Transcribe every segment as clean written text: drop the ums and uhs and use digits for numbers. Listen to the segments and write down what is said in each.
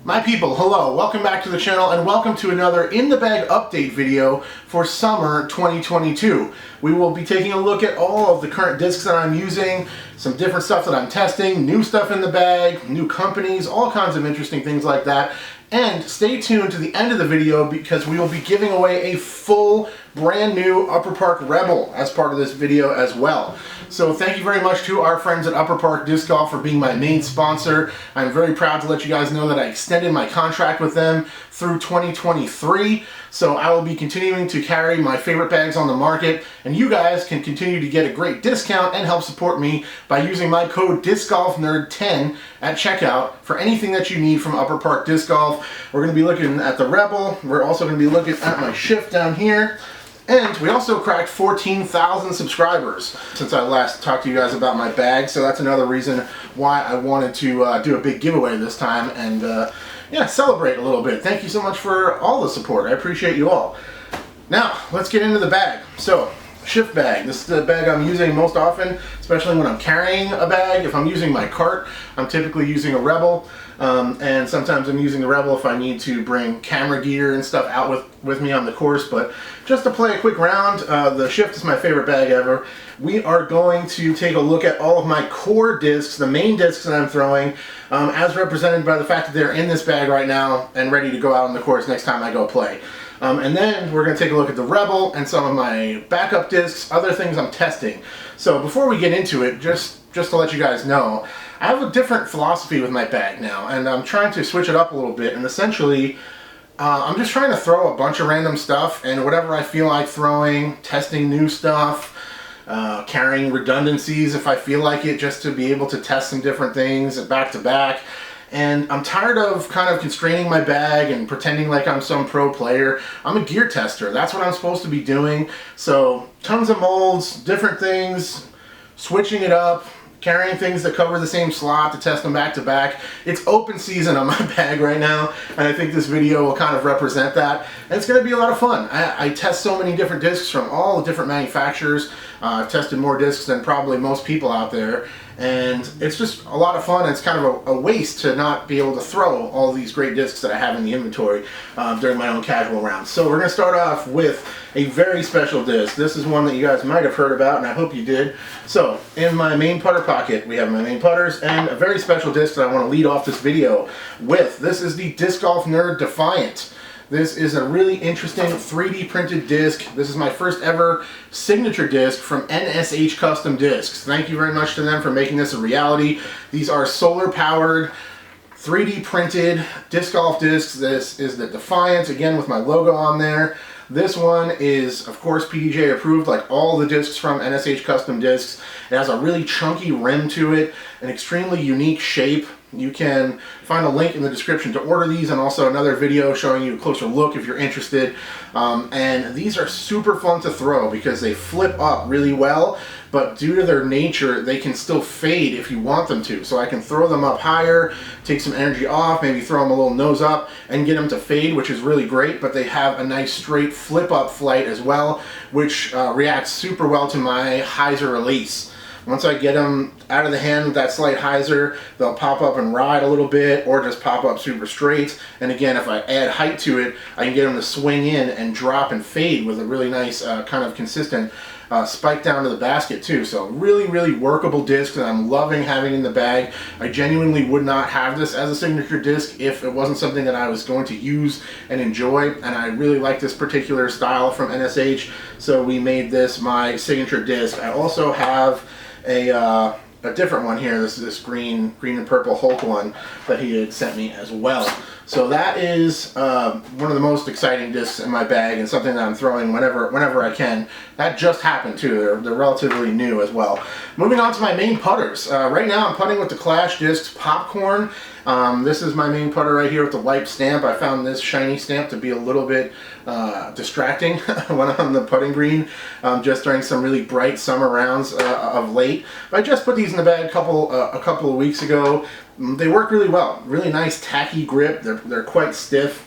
My people, hello, welcome back to the channel and welcome to another In the Bag update video for summer 2022. We will be taking a look at all of the current discs that I'm using, some different stuff that I'm testing, new stuff in the bag, new companies, all kinds of interesting things like that. And stay tuned to the end of the video because we will be giving away a full brand new Upper Park Rebel as part of this video as well. So thank you very much to our friends at Upper Park Disc Golf for being my main sponsor. I'm very proud to let you guys know that I extended my contract with them through 2023. So I will be continuing to carry my favorite bags on the market, and you guys can continue to get a great discount and help support me by using my code DiscGolfNerd10 at checkout for anything that you need from Upper Park Disc Golf. We're going to be looking at the Rebel. We're also going to be looking at my shift down here. And we also cracked 14,000 subscribers since I last talked to you guys about my bag, so that's another reason why I wanted to do a big giveaway this time and yeah, celebrate a little bit. Thank you so much for all the support. I appreciate you all. Now, let's get into the bag. So, shift bag. This is the bag I'm using most often, especially when I'm carrying a bag. If I'm using my cart, I'm typically using a Rebel. And sometimes I'm using the Rebel if I need to bring camera gear and stuff out with me on the course. But just to play a quick round, the shift is my favorite bag ever. We are going to take a look at all of my core discs, the main discs that I'm throwing, as represented by the fact that they're in this bag right now and ready to go out on the course next time I go play. And then we're going to take a look at the Rebel and some of my backup discs, other things I'm testing. So before we get into it, just to let you guys know, I have a different philosophy with my bag now, and I'm trying to switch it up a little bit, and essentially I'm just trying to throw a bunch of random stuff, and whatever I feel like throwing, testing new stuff, carrying redundancies if I feel like it, just to be able to test some different things back to back. And I'm tired of kind of constraining my bag and pretending like I'm some pro player. I'm a gear tester. That's what I'm supposed to be doing. So tons of molds, different things, switching it up, carrying things that cover the same slot to test them back to back. It's open season on my bag right now, and I think this video will kind of represent that. And it's going to be a lot of fun. I test so many different discs from all the different manufacturers. I've tested more discs than probably most people out there, and it's just a lot of fun. It's kind of a waste to not be able to throw all these great discs that I have in the inventory during my own casual rounds. So we're going to start off with a very special disc. This is one that you guys might have heard about, and I hope you did. So in my main putter pocket, we have my main putters and a very special disc that I want to lead off this video with. This is the Disc Golf Nerd Defiant. This is a really interesting 3D printed disc. This is my first ever signature disc from NSH Custom Discs. Thank you very much to them for making this a reality. These are solar powered, 3D printed disc golf discs. This is the Defiant, again with my logo on there. This one is, of course, PDJ approved, like all the discs from NSH Custom Discs. It has a really chunky rim to it, an extremely unique shape. You can find a link in the description to order these, and also another video showing you a closer look if you're interested. And these are super fun to throw because they flip up really well, but due to their nature, they can still fade if you want them to. So I can throw them up higher, take some energy off, maybe throw them a little nose up, and get them to fade, which is really great. But they have a nice straight flip up flight as well, which reacts super well to my hyzer release. Once I get them out of the hand with that slight hyzer, they'll pop up and ride a little bit, or just pop up super straight. And again, if I add height to it, I can get them to swing in and drop and fade with a really nice kind of consistent spike down to the basket too. So really, really workable disc that I'm loving having in the bag. I genuinely would not have this as a signature disc if it wasn't something that I was going to use and enjoy. And I really like this particular style from NSH, so we made this my signature disc. I also have a different one here. This is this green and purple Hulk one that he had sent me as well. So that is one of the most exciting discs in my bag, and something that I'm throwing whenever I can. That just happened too. They're relatively new as well. Moving on to my main putters. Right now I'm putting with the Clash Discs Popcorn. This is my main putter right here with the wipe stamp. I found this shiny stamp to be a little bit distracting when I'm on the putting green, just during some really bright summer rounds of late. But I just put these in the bag a couple of weeks ago. They work really well. Really nice tacky grip. They're quite stiff.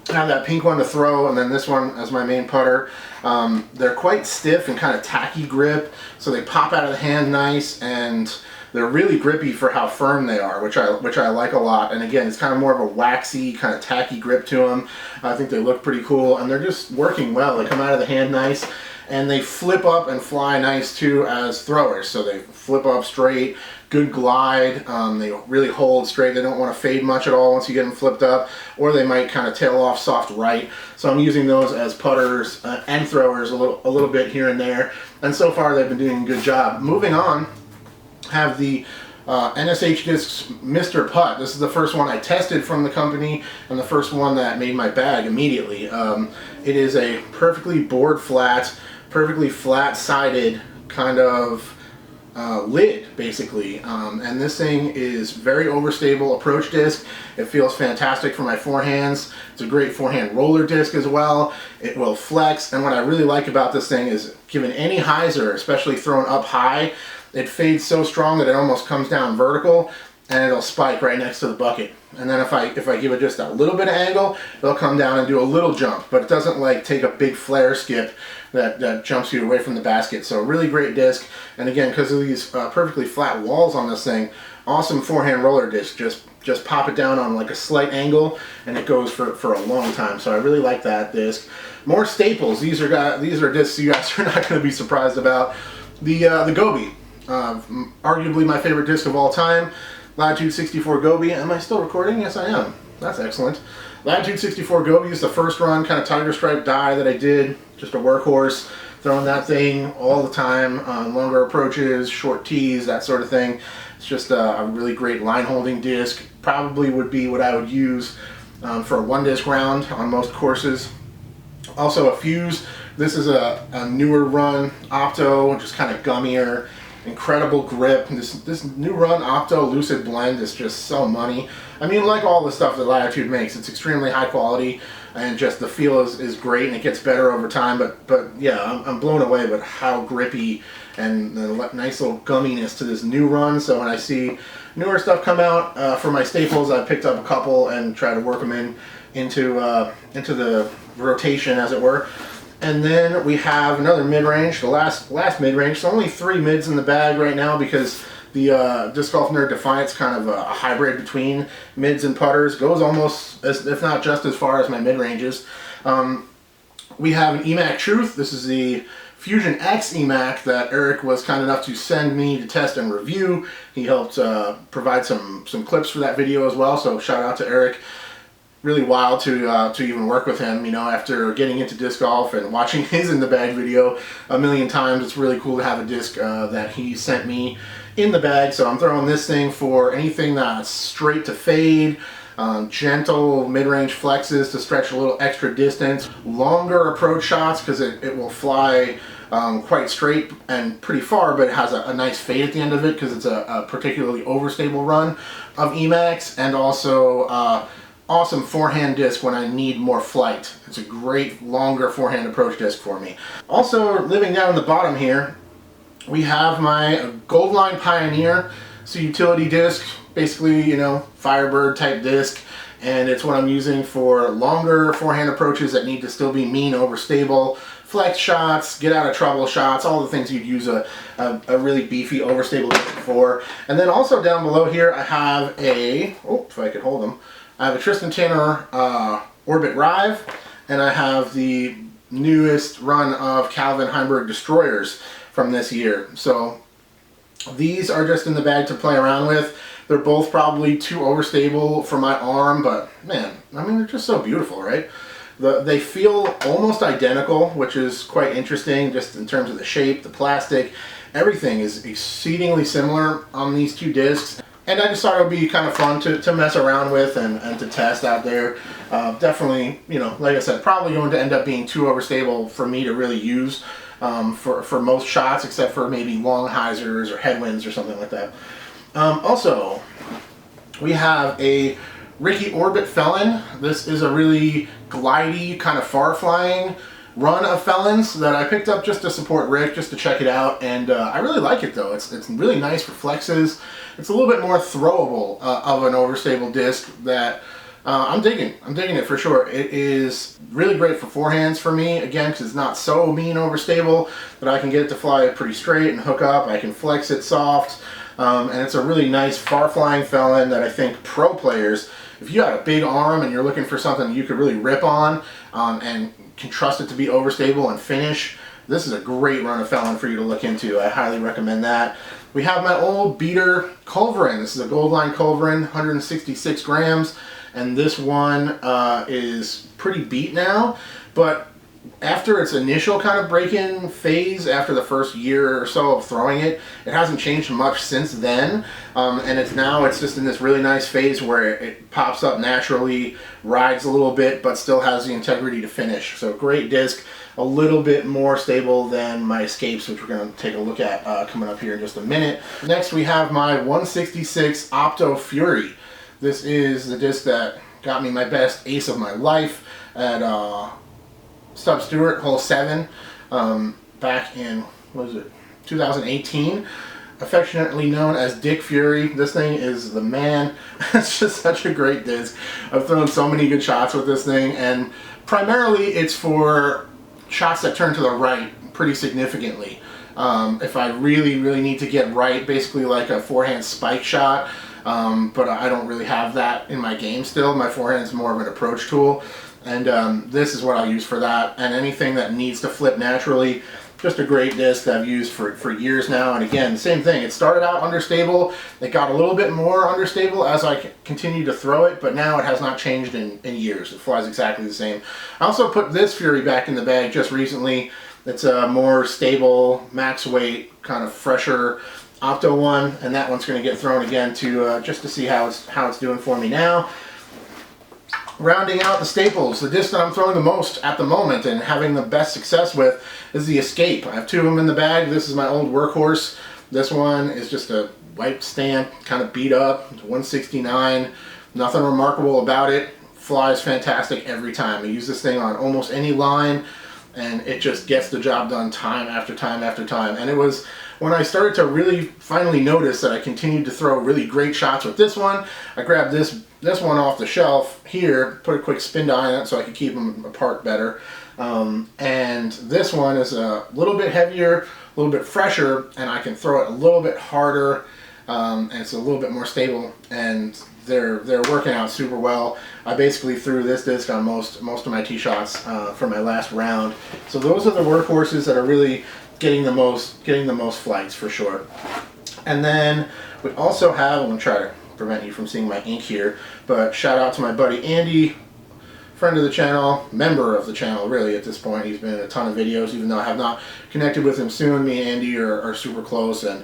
I have that pink one to throw, and then this one as my main putter. They're quite stiff and kind of tacky grip, so they pop out of the hand nice, and They're really grippy for how firm they are, which I like a lot. And again, it's kind of more of a waxy, kind of tacky grip to them. I think they look pretty cool, and they're just working well. They come out of the hand nice, and they flip up and fly nice too as throwers. So they flip up straight, good glide. They really hold straight. They don't want to fade much at all once you get them flipped up, or they might kind of tail off soft right. So I'm using those as putters and throwers a little bit here and there. And so far they've been doing a good job. Moving on, have the NSH Discs Mr Putt. This is the first one I tested from the company, and the first one that made my bag immediately. It is a perfectly bored flat, perfectly flat-sided kind of lid, basically. And this thing is very overstable approach disc. It feels fantastic for my forehands. It's a great forehand roller disc as well. It will flex, and what I really like about this thing is, given any hyzer, especially thrown up high, it fades so strong that it almost comes down vertical, and it'll spike right next to the bucket. And then if I give it just a little bit of angle, it'll come down and do a little jump, but it doesn't like take a big flare skip that jumps you away from the basket. So really great disc, and again, because of these perfectly flat walls on this thing, awesome forehand roller disc. Just pop it down on like a slight angle, and it goes for a long time. So I really like that disc. More staples. These are discs you guys are not going to be surprised about. The Gobi, arguably my favorite disc of all time. Latitude 64 Gobi. Am I still recording? Yes, I am. That's excellent. Latitude 64 Gobi is the first run kind of tiger stripe die that I did. Just a workhorse, throwing that thing all the time on longer approaches, short tees, that sort of thing. It's just a really great line holding disc. Probably would be what I would use for a one disc round on most courses. Also a fuse. This is a newer run Opto, just kind of gummier. Incredible grip. This new run Opto Lucid Blend is just so money. I mean, like all the stuff that Latitude makes, it's extremely high quality, and just the feel is great, and it gets better over time. But yeah, I'm blown away by how grippy and the nice little gumminess to this new run. So when I see newer stuff come out for my staples, I picked up a couple and try to work them into the rotation, as it were. And then we have another mid-range, the last mid-range. So only 3 mids in the bag right now, because the Disc Golf Nerd Defiant's kind of a hybrid between mids and putters. Goes almost, if not just as far as my mid-ranges. We have an Emac Truth. This is the Fusion X Emac that Eric was kind enough to send me to test and review. He helped provide some clips for that video as well, so shout out to Eric. Really wild to even work with him, you know, after getting into disc golf and watching his in the bag video a million times. It's really cool to have a disc that he sent me in the bag. So I'm throwing this thing for anything that's straight to fade, gentle mid-range flexes to stretch a little extra distance, longer approach shots because it will fly quite straight and pretty far, but it has a nice fade at the end of it because it's a particularly overstable run of Emacs, and also awesome forehand disc when I need more flight. It's a great longer forehand approach disc for me. Also, living down in the bottom here, we have my Goldline Pioneer. It's a utility disc, basically, you know, Firebird type disc, and it's what I'm using for longer forehand approaches that need to still be mean, overstable, flex shots, get out of trouble shots, all the things you'd use a really beefy, overstable disc for. And then also down below here, I have a, oh, if I could hold them, I have a Tristan Tanner Orbit Rive, and I have the newest run of Calvin Heimburg Destroyers from this year. So these are just in the bag to play around with. They're both probably too overstable for my arm, but man, I mean, they're just so beautiful, right? They feel almost identical, which is quite interesting just in terms of the shape, the plastic. Everything is exceedingly similar on these two discs. And I just thought it would be kind of fun to mess around with and to test out there. Definitely, you know, like I said, probably going to end up being too overstable for me to really use for most shots, except for maybe long hyzers or headwinds or something like that. Also, we have a Ricky Orbit Felon. This is a really glidey, kind of far-flying run of Felons that I picked up just to support Rick, just to check it out, and I really like it though. It's really nice for flexes. It's a little bit more throwable of an overstable disc that I'm digging. I'm digging it for sure. It is really great for forehands for me, again, because it's not so mean overstable that I can get it to fly pretty straight and hook up. I can flex it soft. And it's a really nice far-flying Felon that I think pro players, if you got a big arm and you're looking for something you could really rip on and can trust it to be overstable and finish, this is a great run of Felon for you to look into. I highly recommend that. We have my old beater Culverin. This is a gold line Culverin, 166 grams, and this one is pretty beat now, but after its initial kind of break-in phase, after the first year or so of throwing it, it hasn't changed much since then. And it's just in this really nice phase where it pops up naturally, rides a little bit, but still has the integrity to finish. So great disc, a little bit more stable than my Escapes, which we're going to take a look at coming up here in just a minute. Next we have my 166 Opto Fury. This is the disc that got me my best ace of my life at Stub Stewart, hole 7, back in, what is it, 2018, affectionately known as Dick Fury. This thing is the man. It's just such a great disc. I've thrown so many good shots with this thing, and primarily it's for shots that turn to the right pretty significantly. If I really need to get right, basically like a forehand spike shot, but I don't really have that in my game still. My forehand is more of an approach tool. And this is what I use for that, and anything that needs to flip naturally. Just a great disc that I've used for years now. And again, same thing. It started out understable. It got a little bit more understable as I continued to throw it, but now it has not changed in years. It flies exactly the same. I also put this Fury back in the bag just recently. It's a more stable, max weight, kind of fresher Opto one, and that one's going to get thrown again to just to see how it's doing for me now. Rounding out the staples, the disc that I'm throwing the most at the moment and having the best success with is the Escape. I have 2 of them in the bag. This is my old workhorse. This one is just a white stamp, kind of beat up. It's 169. Nothing remarkable about it. Flies fantastic every time. I use this thing on almost any line, and it just gets the job done time after time after time. And it was when I started to really finally notice that I continued to throw really great shots with this one, I grabbed this one off the shelf here, put a quick spin die on it so I could keep them apart better. And this one is a little bit heavier, a little bit fresher, and I can throw it a little bit harder, and it's a little bit more stable, and they're working out super well. I basically threw this disc on most of my tee shots for my last round. So those are the workhorses that are really getting the most flights for sure. And then we also have, I'm going to try to prevent you from seeing my ink here, but shout out to my buddy Andy, friend of the channel, member of the channel really at this point. He's been in a ton of videos, even though I have not connected with him soon. Me and Andy are super close and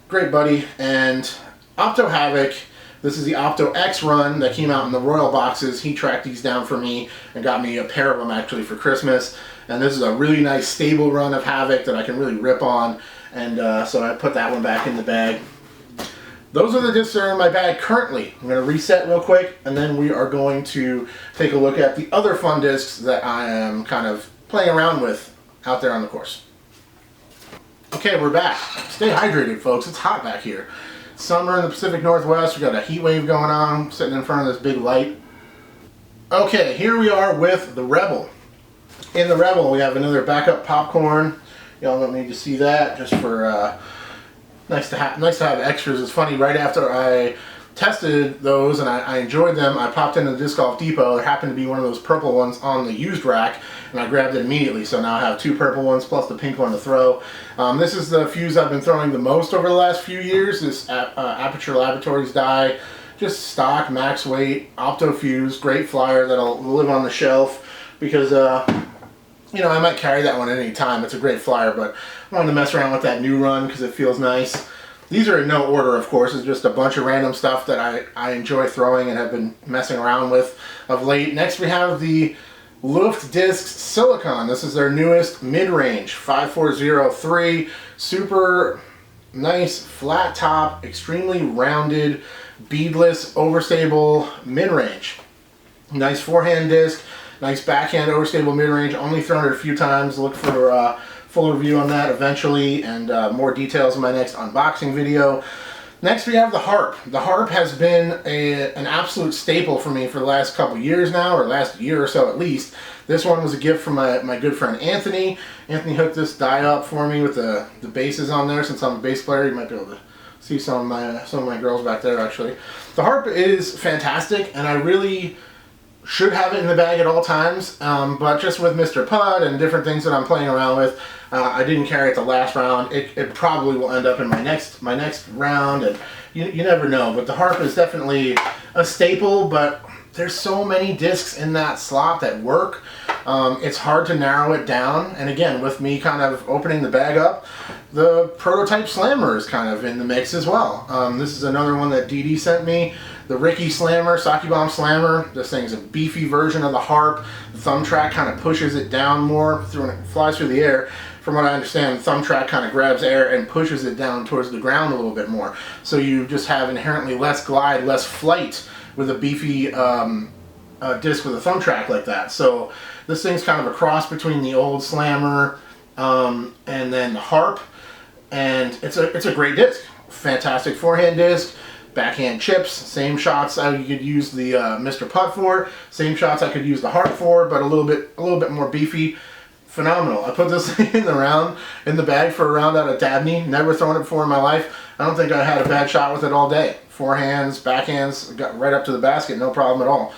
great buddy. And Opto Havoc, this is the Opto X run that came out in the Royal boxes. He tracked these down for me and got me a pair of them actually for Christmas. And this is a really nice stable run of Havoc that I can really rip on. And so I put that one back in the bag. Those are the discs that are in my bag currently. I'm going to reset real quick, and then we are going to take a look at the other fun discs that I am kind of playing around with out there on the course. Okay, we're back. Stay hydrated, folks. It's hot back here. Summer in the Pacific Northwest. We've got a heat wave going on, sitting in front of this big light. Okay, here we are with the Rebel. In the Rebel, we have another backup popcorn. Y'all don't need to see that, just for nice to have extras. It's funny, right after I tested those and I enjoyed them, I popped into the Disc Golf Depot. There happened to be one of those purple ones on the used rack, and I grabbed it immediately. So now I have 2 purple ones plus the pink one to throw. This is the fuse I've been throwing the most over the last few years. This Aperture Laboratories die, just stock, max weight, Opto fuse, great flyer that'll live on the shelf because you know, I might carry that one at any time. It's a great flyer, but I wanted to mess around with that new run because it feels nice. These are in no order, of course. It's just a bunch of random stuff that I enjoy throwing and have been messing around with of late. Next we have the Loft Discs Silicon. This is their newest mid-range, 5403. Super nice, flat top, extremely rounded, beadless, overstable mid-range. Nice forehand disc. Nice backhand overstable mid-range, only thrown it a few times. Look for a full review on that eventually, and more details in my next unboxing video. Next we have the Harp. The Harp has been an absolute staple for me for the last couple years now, or last year or so at least. This one was a gift from my good friend Anthony. Anthony hooked this die up for me with the bases on there. Since I'm a bass player, you might be able to See some of my girls back there actually. The harp is fantastic, and I really should have it in the bag at all times, but just with Mr. Putt and different things that I'm playing around with, I didn't carry it the last round. It probably will end up in my next round, and you never know. But the harp is definitely a staple, but there's so many discs in that slot that work. It's hard to narrow it down, and again, with me kind of opening the bag up, the prototype Slammer is kind of in the mix as well. This is another one that DD sent me. The Ricky Slammer, Sockibomb Slammer. This thing's a beefy version of the harp. The thumb track kind of pushes it down more when it flies through the air. From what I understand, the thumb track kind of grabs air and pushes it down towards the ground a little bit more. So you just have inherently less glide, less flight with a beefy disc with a thumb track like that. So this thing's kind of a cross between the old Slammer and then the harp, and it's a great disc. Fantastic forehand disc. Backhand chips, same shots I could use the Mr. Putt for, same shots I could use the harp for, but a little bit more beefy. Phenomenal. I put this thing in the bag for a round out of Dabney. Never thrown it before in my life. I don't think I had a bad shot with it all day. Forehands, backhands, got right up to the basket, no problem at all.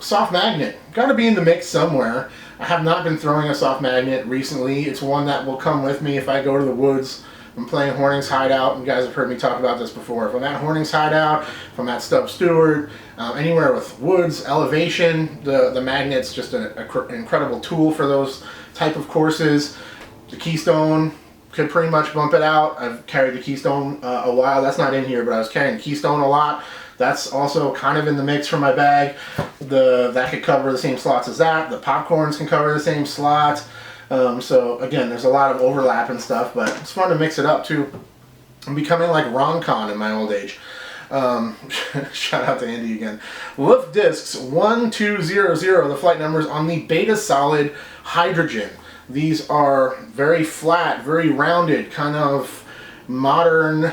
Soft magnet, got to be in the mix somewhere. I have not been throwing a soft magnet recently. It's one that will come with me if I go to the woods. I'm playing Horning's Hideout, and you guys have heard me talk about this before. If I'm at Horning's Hideout, if I'm at Stubb Stewart, anywhere with woods, elevation, the magnet's just an incredible tool for those type of courses. The Keystone could pretty much bump it out. I've carried the Keystone a while. That's not in here, but I was carrying the Keystone a lot. That's also kind of in the mix for my bag. That could cover the same slots as that. The Popcorns can cover the same slot. So again, there's a lot of overlap and stuff, but it's fun to mix it up too. I'm becoming like Ron Con in my old age. Shout out to Andy again. Loft Discs 1200, the flight numbers on the Beta Solid Hydrogen. These are very flat, very rounded, kind of modern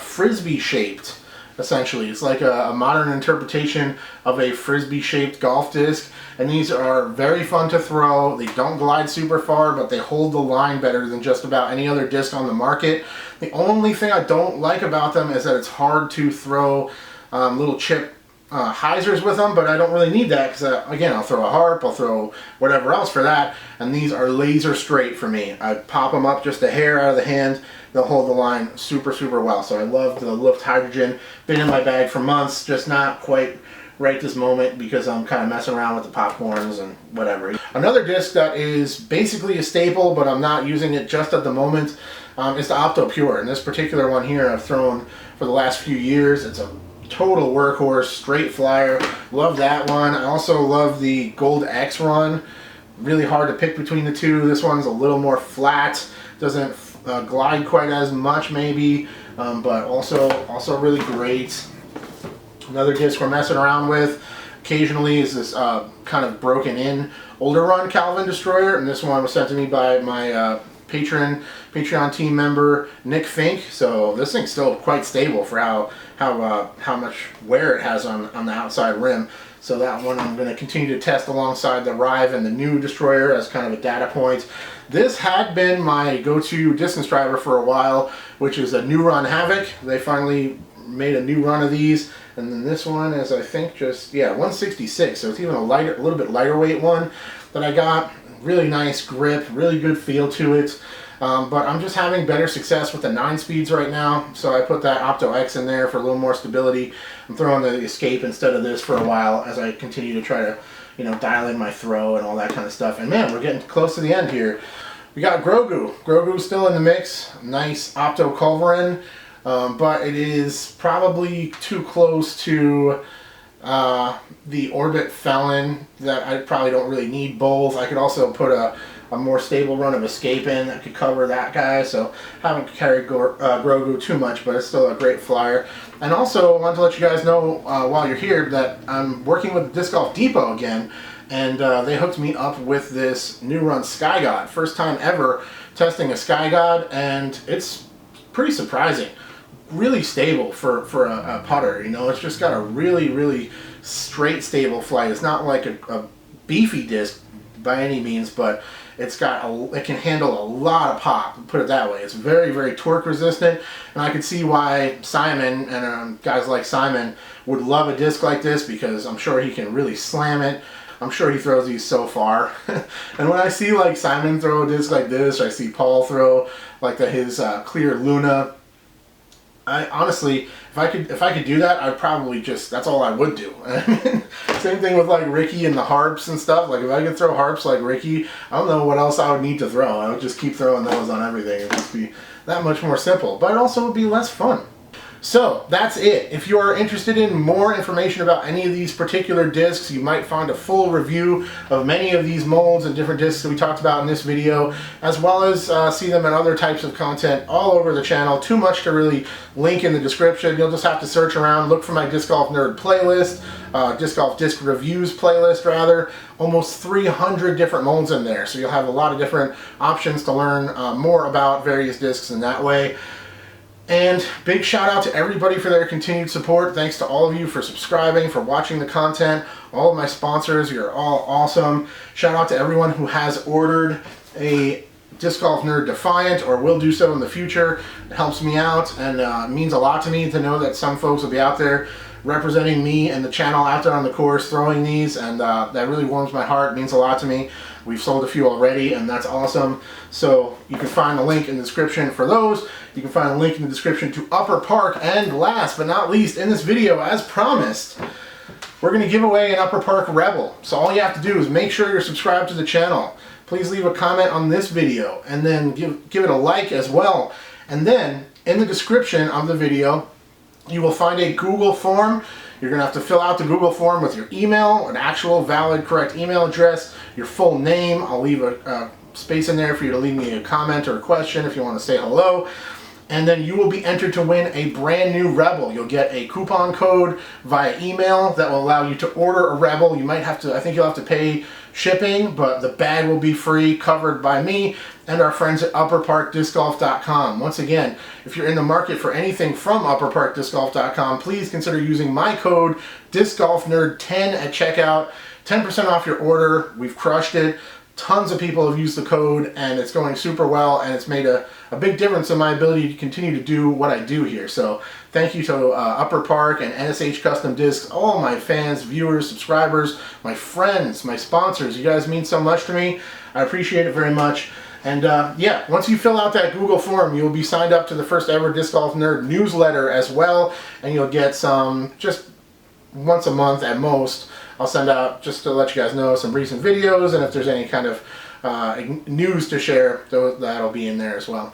frisbee shaped. Essentially, it's like a modern interpretation of a frisbee shaped golf disc, and these are very fun to throw. They don't glide super far, but they hold the line better than just about any other disc on the market. The only thing I don't like about them is that it's hard to throw little chip hyzers with them, but I don't really need that because again, I'll throw a harp, I'll throw whatever else for that, and these are laser straight for me. I pop them up just a hair out of the hand, they'll hold the line super well. So I love the Loft Hydrogen. Been in my bag for months, just not quite right this moment because I'm kind of messing around with the Popcorns and whatever. Another disc that is basically a staple, but I'm not using it just at the moment, is the Opto Pure. And this particular one here I've thrown for the last few years. It's a total workhorse, straight flyer. Love that one. I also love the Gold X run. Really hard to pick between the two. This one's a little more flat, doesn't glide quite as much maybe, but also really great. Another disc we're messing around with occasionally is this kind of broken in older run Calvin Destroyer, and this one was sent to me by my Patreon team member Nick Fink. So this thing's still quite stable for how much wear it has on the outside rim. So that one I'm going to continue to test alongside the Rive and the new Destroyer as kind of a data point. This had been my go-to distance driver for a while, which is a new run Havoc. They finally made a new run of these, and then this one is, I think, just 166. So it's even a little bit lighter weight one that I got. Really nice grip, really good feel to it. But I'm just having better success with the 9 speeds right now, so I put that Opto X in there for a little more stability. I'm throwing the Escape instead of this for a while as I continue to try to, dial in my throw and all that kind of stuff. And man, we're getting close to the end here. We got Grogu. Grogu's still in the mix. Nice Opto Culverin, but it is probably too close to the Orbit Felon that I probably don't really need both. I could also put a more stable run of Escape in that could cover that guy, so haven't carried Grogu too much, but it's still a great flyer. And also, I wanted to let you guys know while you're here that I'm working with Disc Golf Depot again, and they hooked me up with this new run Sky God. First time ever testing a Sky God, and it's pretty surprising. Really stable for a putter, it's just got a really straight stable flight. It's not like a beefy disc by any means, but it can handle a lot of pop, put it that way. It's very, very torque resistant, and I could see why Simon and guys like Simon would love a disc like this, because I'm sure he can really slam it. I'm sure he throws these so far. And when I see like Simon throw a disc like this, or I see Paul throw like his clear Luna, I honestly, if I could do that, I'd probably that's all I would do. Same thing with like Ricky and the harps and stuff. Like if I could throw harps like Ricky, I don't know what else I would need to throw. I would just keep throwing those on everything. It'd just be that much more simple, but it also would be less fun. So that's it. If you are interested in more information about any of these particular discs, you might find a full review of many of these molds and different discs that we talked about in this video, as well as see them in other types of content all over the channel. Too much to really link in the description. You'll just have to search around, look for my Disc Golf Nerd playlist, Disc Golf Disc Reviews playlist rather. Almost 300 different molds in there, so you'll have a lot of different options to learn more about various discs in that way. And big shout out to everybody for their continued support. Thanks to all of you for subscribing, for watching the content. All of my sponsors, you're all awesome. Shout out to everyone who has ordered a Disc Golf Nerd Defiant or will do so in the future. It helps me out, and it means a lot to me to know that some folks will be out there representing me and the channel out there on the course throwing these, and that really warms my heart. It means a lot to me. We've sold a few already, and that's awesome. So you can find the link in the description for those. You can find a link in the description to Upper Park, and last but not least, in this video, as promised, we're going to give away an Upper Park Rebel. So all you have to do is make sure you're subscribed to the channel. Please leave a comment on this video, and then give it a like as well. And then, in the description of the video, you will find a Google form. You're going to have to fill out the Google form with your email, an actual valid correct email address, your full name. I'll leave a space in there for you to leave me a comment or a question if you want to say hello. And then you will be entered to win a brand new Rebel. You'll get a coupon code via email that will allow you to order a Rebel. You might have to, I think you'll have to pay shipping, but the bag will be free, covered by me and our friends at upperparkdiscgolf.com. Once again, if you're in the market for anything from upperparkdiscgolf.com, please consider using my code DiscGolfNerd10 at checkout. 10% off your order. We've crushed it. Tons of people have used the code, and it's going super well, and it's made a big difference in my ability to continue to do what I do here. So thank you to Upper Park and NSH Custom Discs, all my fans, viewers, subscribers, my friends, my sponsors. You guys mean so much to me. I appreciate it very much. And yeah, once you fill out that Google form, you'll be signed up to the first ever Disc Golf Nerd newsletter as well, and you'll get some, just once a month at most, I'll send out, just to let you guys know, some recent videos, and if there's any kind of news to share, that'll be in there as well.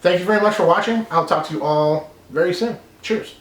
Thank you very much for watching. I'll talk to you all very soon. Cheers.